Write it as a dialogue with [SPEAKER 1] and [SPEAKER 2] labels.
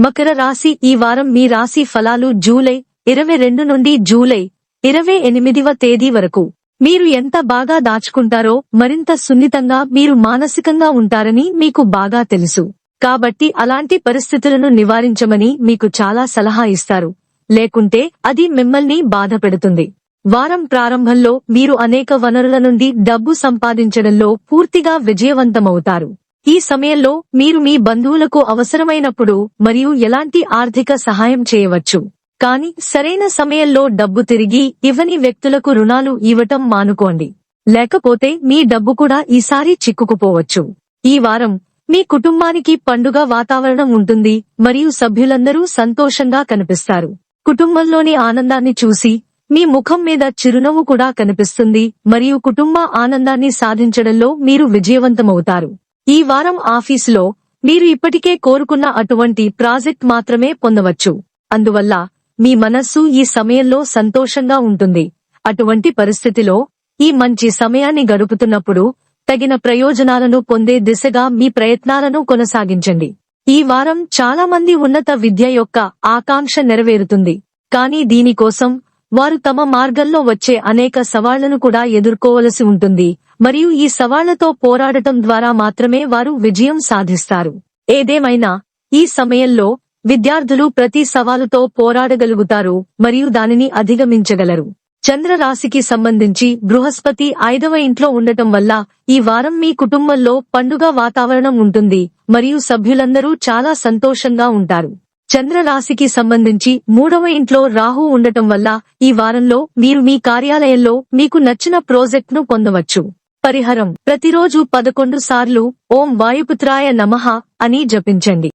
[SPEAKER 1] మకర రాశి ఈ వారం మీ రాశి ఫలాలు జూలై 22 నుండి జూలై 28వ తేదీ వరకు. మీరు ఎంత బాగా దాచుకుంటారో మరింత సున్నితంగా మీరు మానసికంగా ఉంటారని మీకు బాగా తెలుసు. కాబట్టి అలాంటి పరిస్థితులను నివారించమని మీకు చాలా సలహా ఇస్తారు, లేకుంటే అది మిమ్మల్ని బాధపెడుతుంది. వారం ప్రారంభంలో మీరు అనేక వనరుల నుండి డబ్బు సంపాదించడంలో పూర్తిగా విజయవంతమవుతారు. ఈ సమయంలో మీరు మీ బంధువులకు అవసరమైనప్పుడు మరియు ఎలాంటి ఆర్థిక సహాయం చేయవచ్చు. కానీ సరైన సమయంలో డబ్బు తిరిగి ఇవ్వని వ్యక్తులకు రుణాలు ఇవ్వటం మానుకోండి, లేకపోతే మీ డబ్బు కూడా ఈసారి చిక్కుకుపోవచ్చు. ఈ వారం మీ కుటుంబానికి పండుగ వాతావరణం ఉంటుంది మరియు సభ్యులందరూ సంతోషంగా కనిపిస్తారు. కుటుంబంలోని ఆనందాన్ని చూసి మీ ముఖం మీద చిరునవ్వు కూడా కనిపిస్తుంది మరియు కుటుంబ ఆనందాన్ని సాధించడంలో మీరు విజయవంతమవుతారు. ఈ వారం ఆఫీసులో మీరు ఇప్పటికే కోరుకున్న అటువంటి ప్రాజెక్ట్ మాత్రమే పొందవచ్చు. అందువల్ల మీ మనస్సు ఈ సమయంలో సంతోషంగా ఉంటుంది. అటువంటి పరిస్థితిలో ఈ మంచి సమయాన్ని గడుపుతున్నప్పుడు తగిన ప్రయోజనాలను పొందే దిశగా మీ ప్రయత్నాలను కొనసాగించండి. ఈ వారం చాలా మంది ఉన్నత విద్య యొక్క ఆకాంక్ష నెరవేరుతుంది, కానీ దీనికోసం వారు తమ మార్గంలో వచ్చే అనేక సవాళ్లను కూడా ఎదుర్కోవలసి ఉంటుంది మరియు ఈ సవాళ్లతో పోరాడటం ద్వారా మాత్రమే వారు విజయం సాధిస్తారు. ఏదేమైనా ఈ సమయంలో విద్యార్థులు ప్రతి సవాలుతో పోరాడగలుగుతారు మరియు దానిని అధిగమించగలరు. చంద్ర రాశికి సంబంధించి బృహస్పతి 5వ ఇంట్లో ఉండటం వల్ల ఈ వారం మీ కుటుంబంలో పండుగ వాతావరణం ఉంటుంది మరియు సభ్యులందరూ చాలా సంతోషంగా ఉంటారు. చంద్ర రాశికి సంబంధించి 3వ ఇంట్లో రాహు ఉండటం వల్ల ఈ వారంలో మీరు మీ కార్యాలయంలో మీకు నచ్చిన ప్రాజెక్ట్ను పొందవచ్చు. పరిహారం: ప్రతిరోజు 11 సార్లు ఓం వాయుపుత్రాయ నమః అని జపించండి.